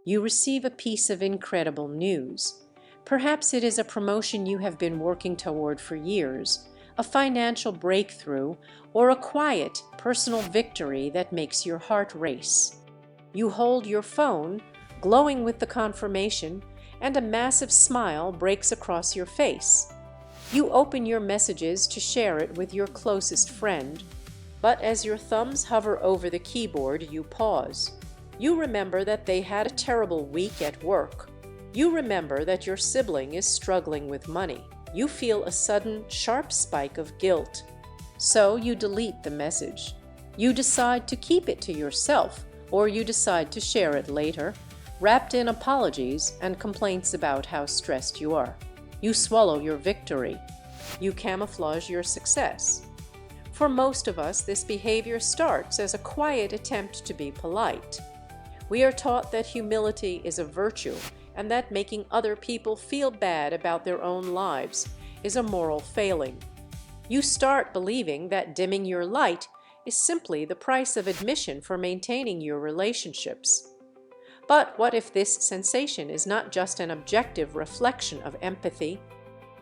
You receive a piece of incredible news. Perhaps it is a promotion you have been working toward for years, a financial breakthrough, or a quiet, personal victory that makes your heart race. You hold your phone, glowing with the confirmation, and a massive smile breaks across your face. You open your messages to share it with your closest friend, but as your thumbs hover over the keyboard, you pause. You remember that they had a terrible week at work. You remember that your sibling is struggling with money. You feel a sudden, sharp spike of guilt. So you delete the message. You decide to keep it to yourself, or you decide to share it later, wrapped in apologies and complaints about how stressed you are. You swallow your victory. You camouflage your success. For most of us, this behavior starts as a quiet attempt to be polite. We are taught that humility is a virtue and that making other people feel bad about their own lives is a moral failing. You start believing that dimming your light is simply the price of admission for maintaining your relationships. But what if this sensation is not just an objective reflection of empathy?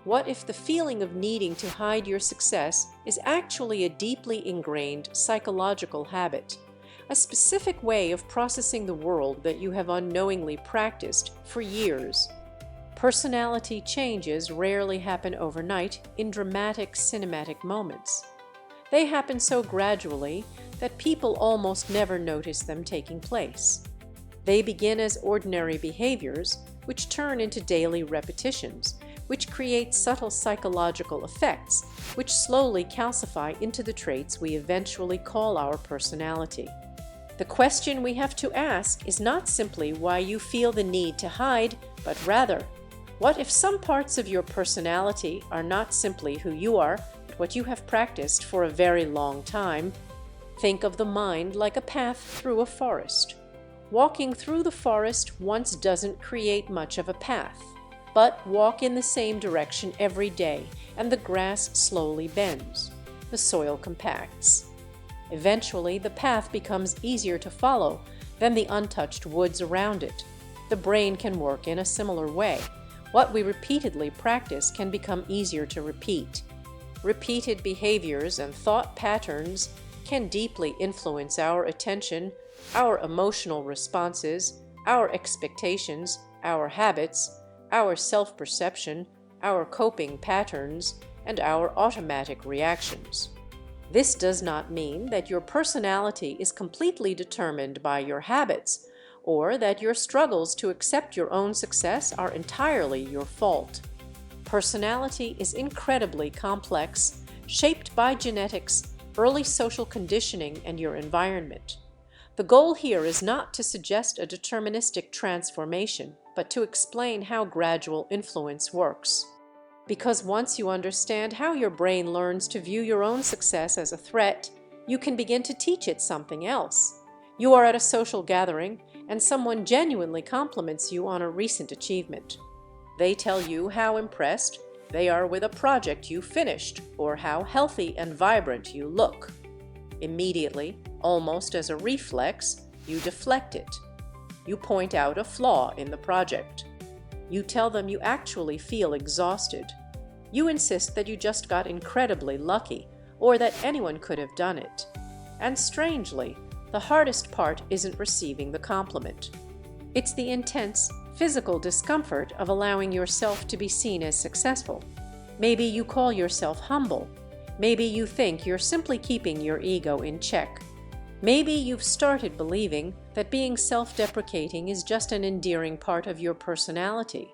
What if the feeling of needing to hide your success is actually a deeply ingrained psychological habit, a specific way of processing the world that you have unknowingly practiced for years? Personality changes rarely happen overnight in dramatic cinematic moments. They happen so gradually that people almost never notice them taking place. They begin as ordinary behaviors, which turn into daily repetitions, which create subtle psychological effects, which slowly calcify into the traits we eventually call our personality. The question we have to ask is not simply why you feel the need to hide, but rather, what if some parts of your personality are not simply who you are, but what you have practiced for a very long time? Think of the mind like a path through a forest. Walking through the forest once doesn't create much of a path, but walk in the same direction every day, and the grass slowly bends. The soil compacts. Eventually, the path becomes easier to follow than the untouched woods around it. The brain can work in a similar way. What we repeatedly practice can become easier to repeat. Repeated behaviors and thought patterns can deeply influence our attention, our emotional responses, our expectations, our habits, our self-perception, our coping patterns, and our automatic reactions. This does not mean that your personality is completely determined by your habits, or that your struggles to accept your own success are entirely your fault. Personality is incredibly complex, shaped by genetics, early social conditioning, and your environment. The goal here is not to suggest a deterministic transformation, but to explain how gradual influence works. Because once you understand how your brain learns to view your own success as a threat, you can begin to teach it something else. You are at a social gathering, and someone genuinely compliments you on a recent achievement. They tell you how impressed they are with a project you finished, or how healthy and vibrant you look. Immediately, almost as a reflex, you deflect it. You point out a flaw in the project. You tell them you actually feel exhausted. You insist that you just got incredibly lucky, or that anyone could have done it. And strangely, the hardest part isn't receiving the compliment. It's the intense, physical discomfort of allowing yourself to be seen as successful. Maybe you call yourself humble. Maybe you think you're simply keeping your ego in check. Maybe you've started believing that being self-deprecating is just an endearing part of your personality.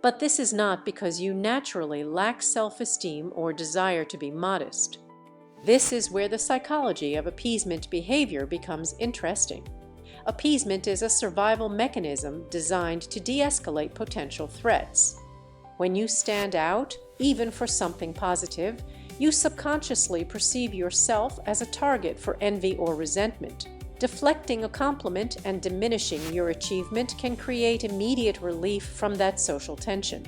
But this is not because you naturally lack self-esteem or desire to be modest. This is where the psychology of appeasement behavior becomes interesting. Appeasement is a survival mechanism designed to de-escalate potential threats. When you stand out, even for something positive, you subconsciously perceive yourself as a target for envy or resentment. Deflecting a compliment and diminishing your achievement can create immediate relief from that social tension.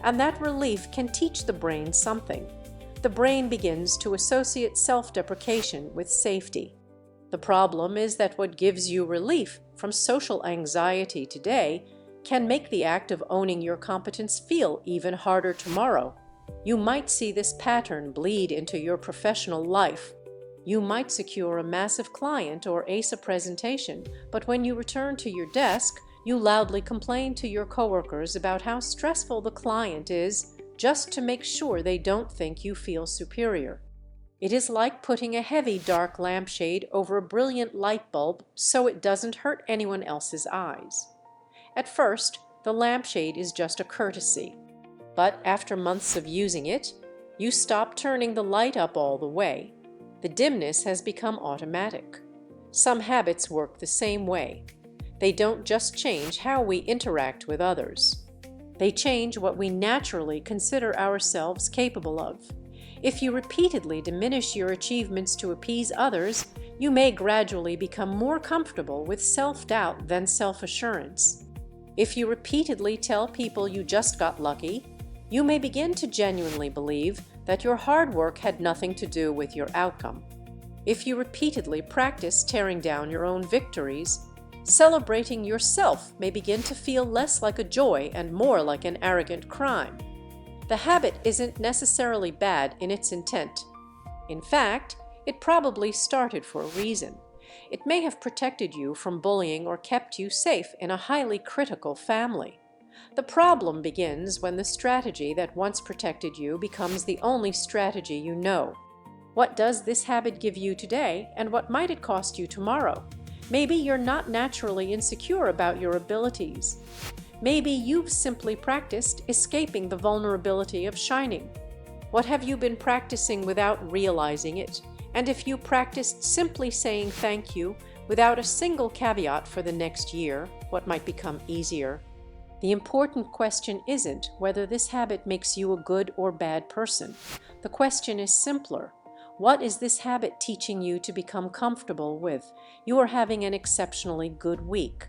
And that relief can teach the brain something. The brain begins to associate self-deprecation with safety. The problem is that what gives you relief from social anxiety today can make the act of owning your competence feel even harder tomorrow. You might see this pattern bleed into your professional life. You might secure a massive client or ace a presentation, but when you return to your desk, you loudly complain to your coworkers about how stressful the client is, just to make sure they don't think you feel superior. It is like putting a heavy dark lampshade over a brilliant light bulb so it doesn't hurt anyone else's eyes. At first, the lampshade is just a courtesy, but after months of using it, you stop turning the light up all the way. The dimness has become automatic. Some habits work the same way. They don't just change how we interact with others. They change what we naturally consider ourselves capable of. If you repeatedly diminish your achievements to appease others, you may gradually become more comfortable with self-doubt than self-assurance. If you repeatedly tell people you just got lucky, you may begin to genuinely believe that your hard work had nothing to do with your outcome. If you repeatedly practice tearing down your own victories, celebrating yourself may begin to feel less like a joy and more like an arrogant crime. The habit isn't necessarily bad in its intent. In fact, it probably started for a reason. It may have protected you from bullying or kept you safe in a highly critical family. The problem begins when the strategy that once protected you becomes the only strategy you know. What does this habit give you today, and what might it cost you tomorrow? Maybe you're not naturally insecure about your abilities. Maybe you've simply practiced escaping the vulnerability of shining. What have you been practicing without realizing it? And if you practiced simply saying thank you without a single caveat for the next year, what might become easier? The important question isn't whether this habit makes you a good or bad person. The question is simpler. What is this habit teaching you to become comfortable with? You are having an exceptionally good week.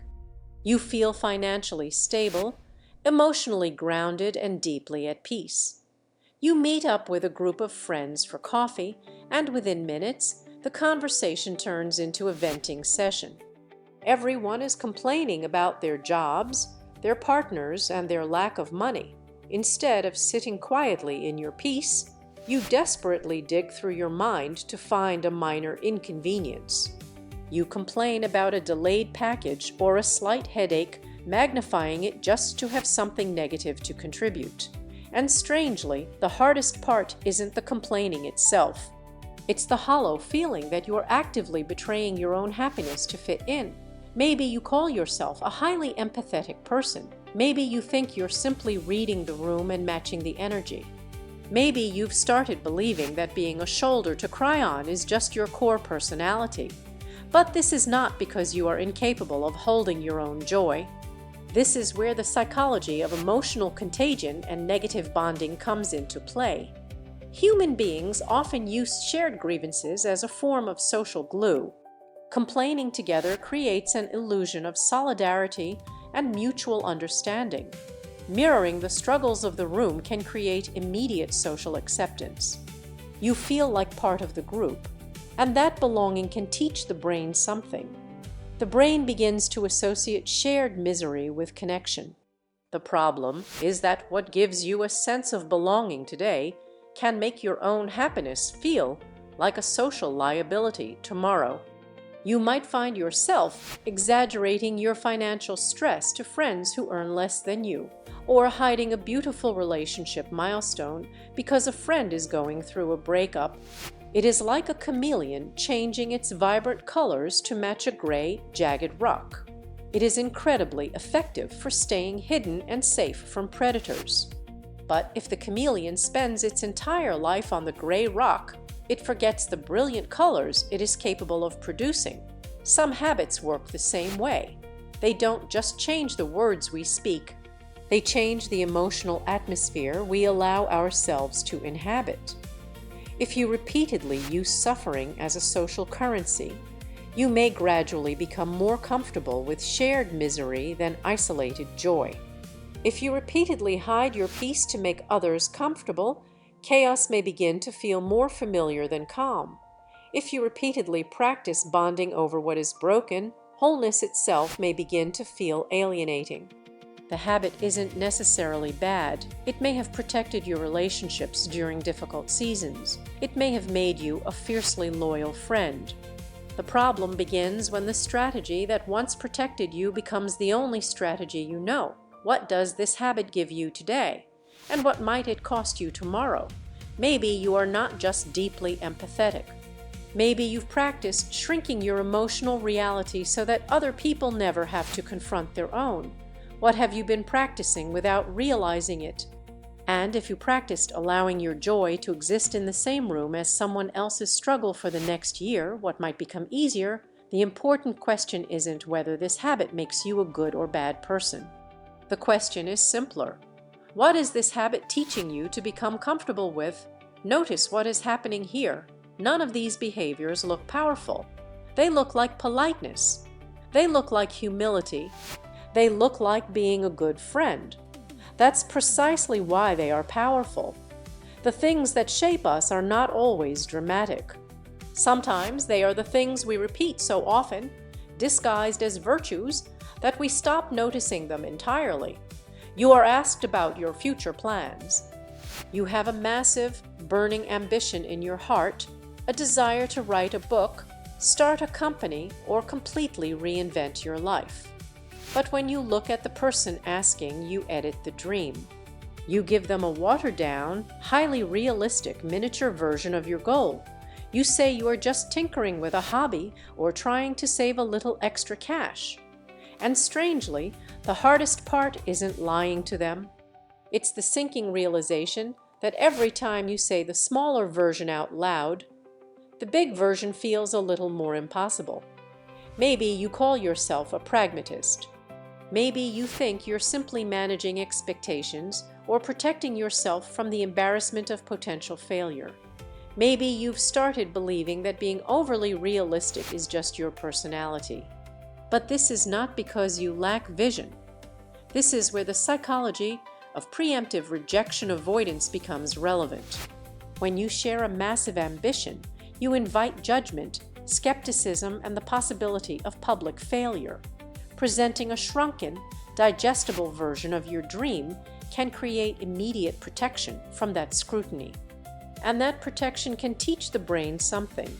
You feel financially stable, emotionally grounded, and deeply at peace. You meet up with a group of friends for coffee, and within minutes, the conversation turns into a venting session. Everyone is complaining about their jobs, their partners, and their lack of money. Instead of sitting quietly in your peace, you desperately dig through your mind to find a minor inconvenience. You complain about a delayed package or a slight headache, magnifying it just to have something negative to contribute. And strangely, the hardest part isn't the complaining itself. It's the hollow feeling that you're actively betraying your own happiness to fit in. Maybe you call yourself a highly empathetic person. Maybe you think you're simply reading the room and matching the energy. Maybe you've started believing that being a shoulder to cry on is just your core personality. But this is not because you are incapable of holding your own joy. This is where the psychology of emotional contagion and negative bonding comes into play. Human beings often use shared grievances as a form of social glue. Complaining together creates an illusion of solidarity and mutual understanding. Mirroring the struggles of the room can create immediate social acceptance. You feel like part of the group, and that belonging can teach the brain something. The brain begins to associate shared misery with connection. The problem is that what gives you a sense of belonging today can make your own happiness feel like a social liability tomorrow. You might find yourself exaggerating your financial stress to friends who earn less than you, or hiding a beautiful relationship milestone because a friend is going through a breakup. It is like a chameleon changing its vibrant colors to match a gray, jagged rock. It is incredibly effective for staying hidden and safe from predators. But if the chameleon spends its entire life on the gray rock, it forgets the brilliant colors it is capable of producing. Some habits work the same way. They don't just change the words we speak. They change the emotional atmosphere we allow ourselves to inhabit. If you repeatedly use suffering as a social currency, you may gradually become more comfortable with shared misery than isolated joy. If you repeatedly hide your peace to make others comfortable, chaos may begin to feel more familiar than calm. If you repeatedly practice bonding over what is broken, wholeness itself may begin to feel alienating. The habit isn't necessarily bad. It may have protected your relationships during difficult seasons. It may have made you a fiercely loyal friend. The problem begins when the strategy that once protected you becomes the only strategy you know. What does this habit give you today? And what might it cost you tomorrow? Maybe you are not just deeply empathetic. Maybe you've practiced shrinking your emotional reality so that other people never have to confront their own. What have you been practicing without realizing it? And if you practiced allowing your joy to exist in the same room as someone else's struggle for the next year, what might become easier? The important question isn't whether this habit makes you a good or bad person. The question is simpler. What is this habit teaching you to become comfortable with? Notice what is happening here. None of these behaviors look powerful. They look like politeness. They look like humility. They look like being a good friend. That's precisely why they are powerful. The things that shape us are not always dramatic. Sometimes they are the things we repeat so often, disguised as virtues, that we stop noticing them entirely. You are asked about your future plans. You have a massive, burning ambition in your heart, a desire to write a book, start a company, or completely reinvent your life. But when you look at the person asking, you edit the dream. You give them a watered-down, highly realistic miniature version of your goal. You say you are just tinkering with a hobby or trying to save a little extra cash. And strangely, the hardest part isn't lying to them. It's the sinking realization that every time you say the smaller version out loud, the big version feels a little more impossible. Maybe you call yourself a pragmatist. Maybe you think you're simply managing expectations or protecting yourself from the embarrassment of potential failure. Maybe you've started believing that being overly realistic is just your personality. But this is not because you lack vision. This is where the psychology of preemptive rejection avoidance becomes relevant. When you share a massive ambition, you invite judgment, skepticism, and the possibility of public failure. Presenting a shrunken, digestible version of your dream can create immediate protection from that scrutiny. And that protection can teach the brain something.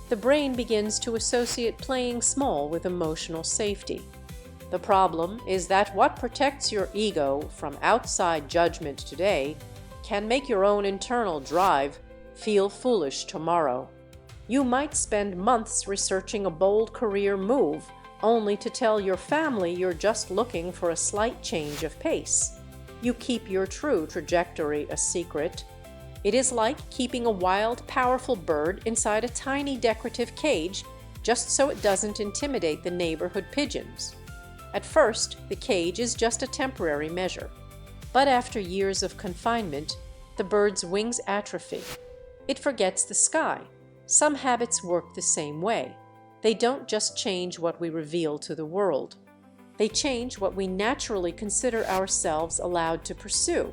The brain begins to associate playing small with emotional safety. The problem is that what protects your ego from outside judgment today can make your own internal drive feel foolish tomorrow. You might spend months researching a bold career move, only to tell your family you're just looking for a slight change of pace. You keep your true trajectory a secret. It is like keeping a wild, powerful bird inside a tiny decorative cage just so it doesn't intimidate the neighborhood pigeons. At first, the cage is just a temporary measure. But after years of confinement, the bird's wings atrophy. It forgets the sky. Some habits work the same way. They don't just change what we reveal to the world. They change what we naturally consider ourselves allowed to pursue.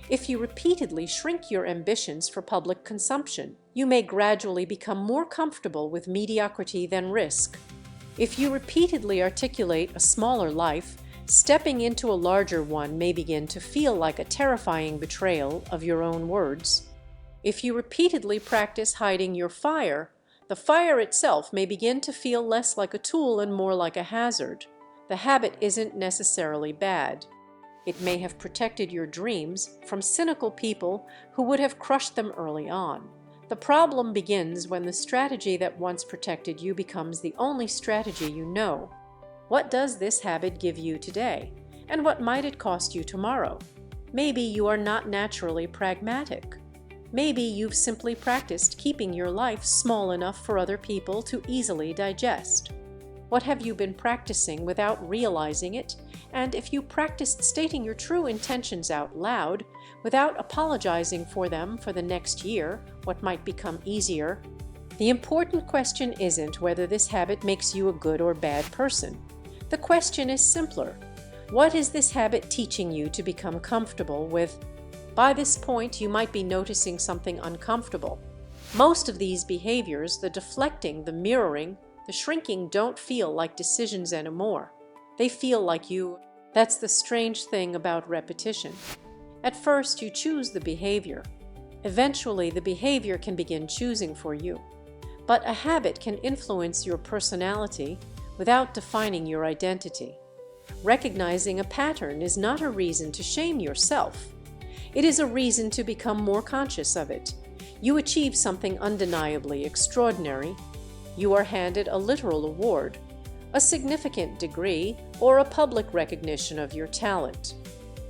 If you repeatedly shrink your ambitions for public consumption, you may gradually become more comfortable with mediocrity than risk. If you repeatedly articulate a smaller life, stepping into a larger one may begin to feel like a terrifying betrayal of your own words. If you repeatedly practice hiding your fire, the fire itself may begin to feel less like a tool and more like a hazard. The habit isn't necessarily bad. It may have protected your dreams from cynical people who would have crushed them early on. The problem begins when the strategy that once protected you becomes the only strategy you know. What does this habit give you today? And what might it cost you tomorrow? Maybe you are not naturally pragmatic. Maybe you've simply practiced keeping your life small enough for other people to easily digest. What have you been practicing without realizing it? And if you practiced stating your true intentions out loud, without apologizing for them for the next year, what might become easier? The important question isn't whether this habit makes you a good or bad person. The question is simpler. What is this habit teaching you to become comfortable with? By this point, you might be noticing something uncomfortable. Most of these behaviors, the deflecting, the mirroring, The shrinking don't feel like decisions anymore. They feel like you. That's the strange thing about repetition. At first, you choose the behavior. Eventually, the behavior can begin choosing for you. But a habit can influence your personality without defining your identity. Recognizing a pattern is not a reason to shame yourself. It is a reason to become more conscious of it. You achieve something undeniably extraordinary. You are handed a literal award, a significant degree, or a public recognition of your talent.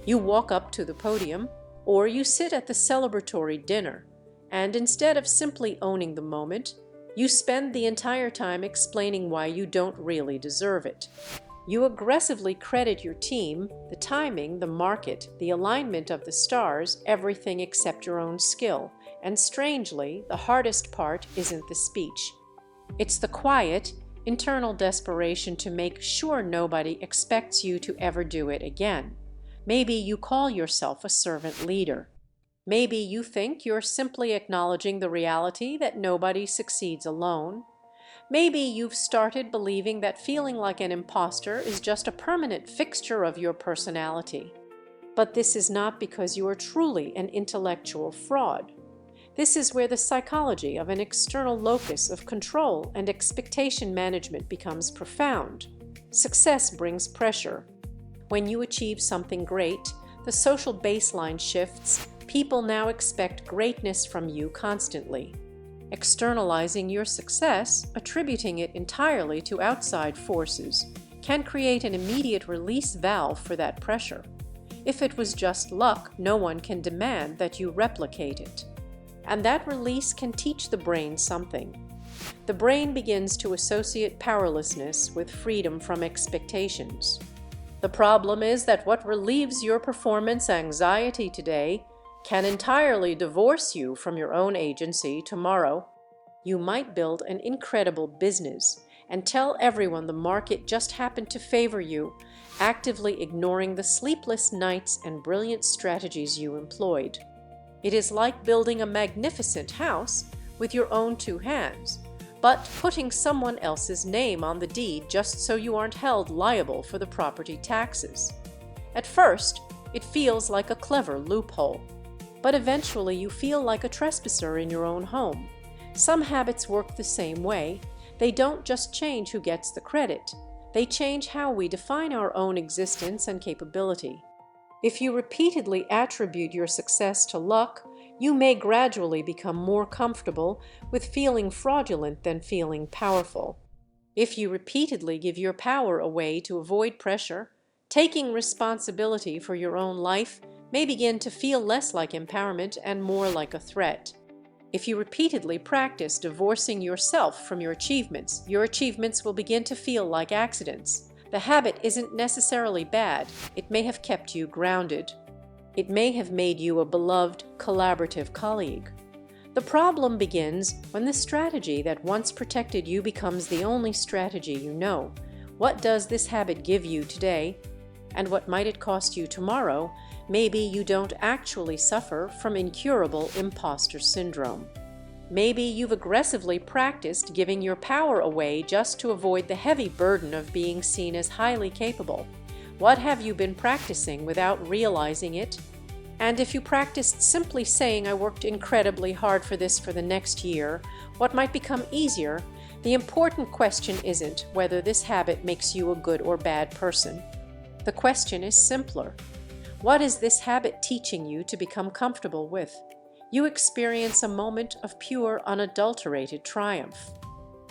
You walk up to the podium, or you sit at the celebratory dinner, and instead of simply owning the moment, you spend the entire time explaining why you don't really deserve it. You aggressively credit your team, the timing, the market, the alignment of the stars, everything except your own skill. And strangely, the hardest part isn't the speech. It's the quiet, internal desperation to make sure nobody expects you to ever do it again. Maybe you call yourself a servant leader. Maybe you think you're simply acknowledging the reality that nobody succeeds alone. Maybe you've started believing that feeling like an imposter is just a permanent fixture of your personality. But this is not because you are truly an intellectual fraud. This is where the psychology of an external locus of control and expectation management becomes profound. Success brings pressure. When you achieve something great, the social baseline shifts. People now expect greatness from you constantly. Externalizing your success, attributing it entirely to outside forces, can create an immediate release valve for that pressure. If it was just luck, no one can demand that you replicate it. And that release can teach the brain something. The brain begins to associate powerlessness with freedom from expectations. The problem is that what relieves your performance anxiety today can entirely divorce you from your own agency tomorrow. You might build an incredible business and tell everyone the market just happened to favor you, actively ignoring the sleepless nights and brilliant strategies you employed. It is like building a magnificent house with your own two hands, but putting someone else's name on the deed just so you aren't held liable for the property taxes. At first, it feels like a clever loophole, but eventually you feel like a trespasser in your own home. Some habits work the same way. They don't just change who gets the credit. They change how we define our own existence and capability. If you repeatedly attribute your success to luck, you may gradually become more comfortable with feeling fraudulent than feeling powerful. If you repeatedly give your power away to avoid pressure, taking responsibility for your own life may begin to feel less like empowerment and more like a threat. If you repeatedly practice divorcing yourself from your achievements will begin to feel like accidents. The habit isn't necessarily bad. It may have kept you grounded. It may have made you a beloved, collaborative colleague. The problem begins when the strategy that once protected you becomes the only strategy you know. What does this habit give you today? And what might it cost you tomorrow? Maybe you don't actually suffer from incurable imposter syndrome. Maybe you've aggressively practiced giving your power away just to avoid the heavy burden of being seen as highly capable. What have you been practicing without realizing it? And if you practiced simply saying, "I worked incredibly hard for this for the next year," what might become easier? The important question isn't whether this habit makes you a good or bad person. The question is simpler. What is this habit teaching you to become comfortable with? You experience a moment of pure, unadulterated triumph.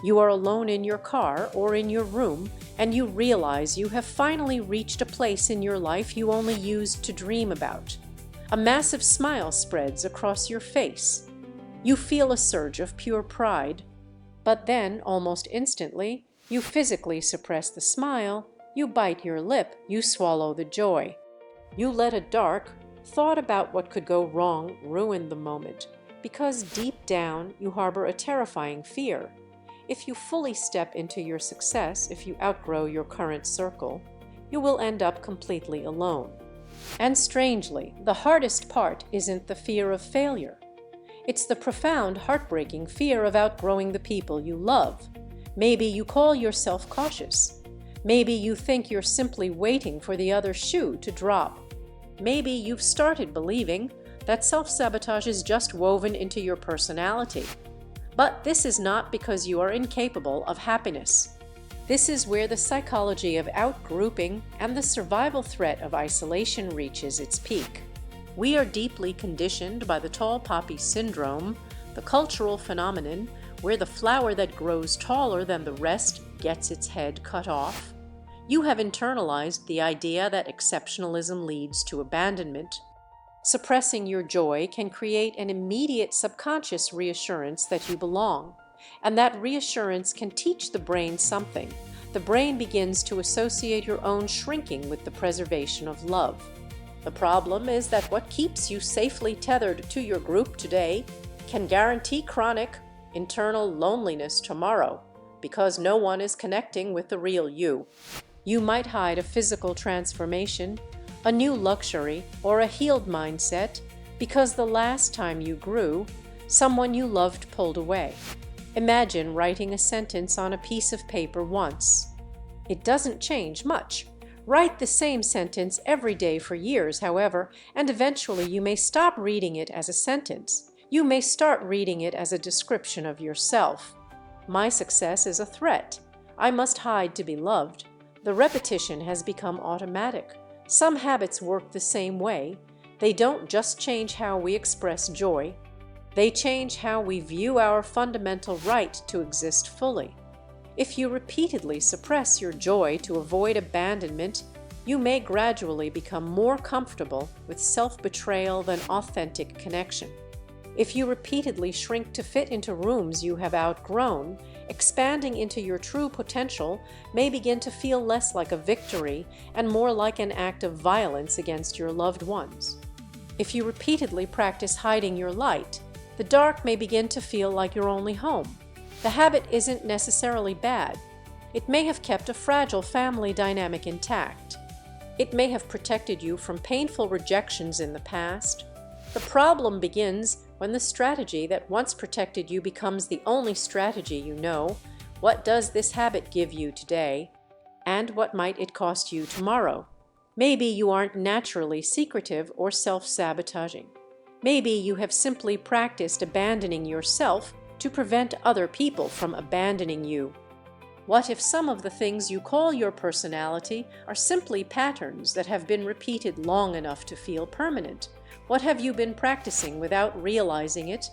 You are alone in your car or in your room, and you realize you have finally reached a place in your life you only used to dream about. A massive smile spreads across your face. You feel a surge of pure pride, but then, almost instantly, you physically suppress the smile, you bite your lip, you swallow the joy. You let a dark thought about what could go wrong ruin the moment, because deep down you harbor a terrifying fear. If you fully step into your success, if you outgrow your current circle, you will end up completely alone. And strangely, the hardest part isn't the fear of failure. It's the profound, heartbreaking fear of outgrowing the people you love. Maybe you call yourself cautious. Maybe you think you're simply waiting for the other shoe to drop. Maybe you've started believing that self-sabotage is just woven into your personality. But this is not because you are incapable of happiness. This is where the psychology of outgrouping and the survival threat of isolation reaches its peak. We are deeply conditioned by the tall poppy syndrome, the cultural phenomenon where the flower that grows taller than the rest gets its head cut off. You have internalized the idea that exceptionalism leads to abandonment. Suppressing your joy can create an immediate subconscious reassurance that you belong, and that reassurance can teach the brain something. The brain begins to associate your own shrinking with the preservation of love. The problem is that what keeps you safely tethered to your group today can guarantee chronic, internal loneliness tomorrow, because no one is connecting with the real you. You might hide a physical transformation, a new luxury, or a healed mindset because the last time you grew, someone you loved pulled away. Imagine writing a sentence on a piece of paper once. It doesn't change much. Write the same sentence every day for years, however, and eventually you may stop reading it as a sentence. You may start reading it as a description of yourself. My success is a threat. I must hide to be loved. The repetition has become automatic. Some habits work the same way. They don't just change how we express joy. They change how we view our fundamental right to exist fully. If you repeatedly suppress your joy to avoid abandonment, you may gradually become more comfortable with self-betrayal than authentic connection. If you repeatedly shrink to fit into rooms you have outgrown, expanding into your true potential may begin to feel less like a victory and more like an act of violence against your loved ones. If you repeatedly practice hiding your light, the dark may begin to feel like your only home. The habit isn't necessarily bad. It may have kept a fragile family dynamic intact. It may have protected you from painful rejections in the past. The problem begins when the strategy that once protected you becomes the only strategy you know. What does this habit give you today? And what might it cost you tomorrow? Maybe you aren't naturally secretive or self-sabotaging. Maybe you have simply practiced abandoning yourself to prevent other people from abandoning you. What if some of the things you call your personality are simply patterns that have been repeated long enough to feel permanent? What have you been practicing without realizing it?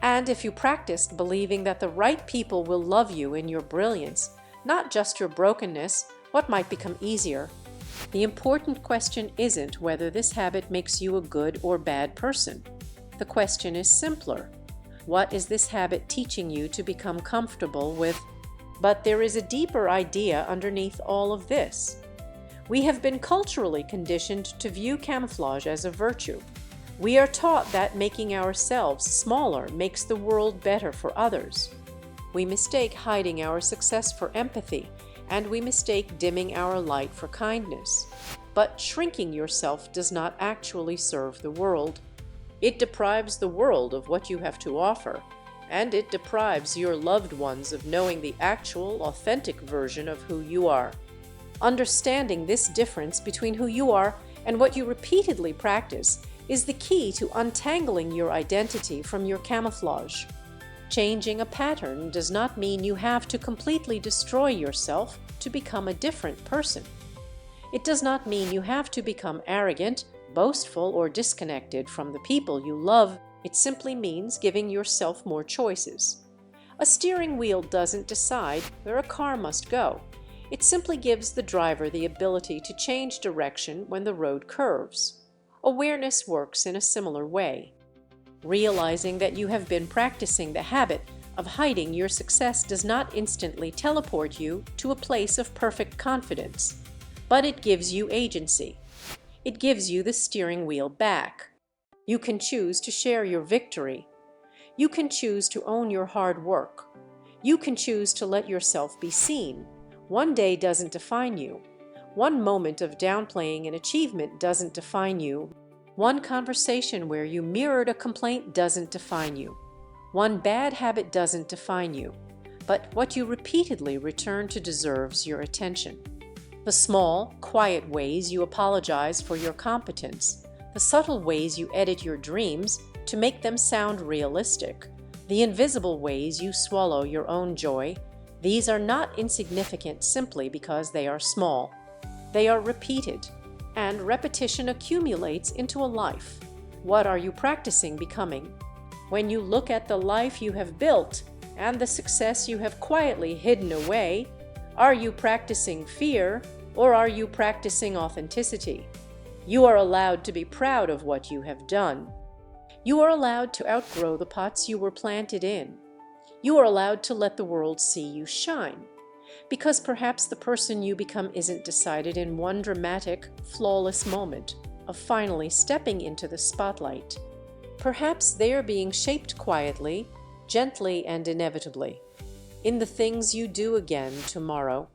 And if you practiced believing that the right people will love you in your brilliance, not just your brokenness, what might become easier? The important question isn't whether this habit makes you a good or bad person. The question is simpler. What is this habit teaching you to become comfortable with? But there is a deeper idea underneath all of this. We have been culturally conditioned to view camouflage as a virtue. We are taught that making ourselves smaller makes the world better for others. We mistake hiding our success for empathy, and we mistake dimming our light for kindness. But shrinking yourself does not actually serve the world. It deprives the world of what you have to offer, and it deprives your loved ones of knowing the actual, authentic version of who you are. Understanding this difference between who you are and what you repeatedly practice is the key to untangling your identity from your camouflage. Changing a pattern does not mean you have to completely destroy yourself to become a different person. It does not mean you have to become arrogant, boastful, or disconnected from the people you love. It simply means giving yourself more choices. A steering wheel doesn't decide where a car must go. It simply gives the driver the ability to change direction when the road curves. Awareness works in a similar way. Realizing that you have been practicing the habit of hiding your success does not instantly teleport you to a place of perfect confidence, but it gives you agency. It gives you the steering wheel back. You can choose to share your victory. You can choose to own your hard work. You can choose to let yourself be seen. One day doesn't define you. One moment of downplaying an achievement doesn't define you. One conversation where you mirrored a complaint doesn't define you. One bad habit doesn't define you. but what you repeatedly return to deserves your attention. The small, quiet ways you apologize for your competence, the subtle ways you edit your dreams to make them sound realistic, the invisible ways you swallow your own joy, these are not insignificant simply because they are small. They are repeated, and repetition accumulates into a life. What are you practicing becoming? When you look at the life you have built and the success you have quietly hidden away, are you practicing fear or are you practicing authenticity? You are allowed to be proud of what you have done. You are allowed to outgrow the pots you were planted in. You are allowed to let the world see you shine. Because perhaps the person you become isn't decided in one dramatic, flawless moment of finally stepping into the spotlight. Perhaps they are being shaped quietly, gently, and inevitably in the things you do again tomorrow.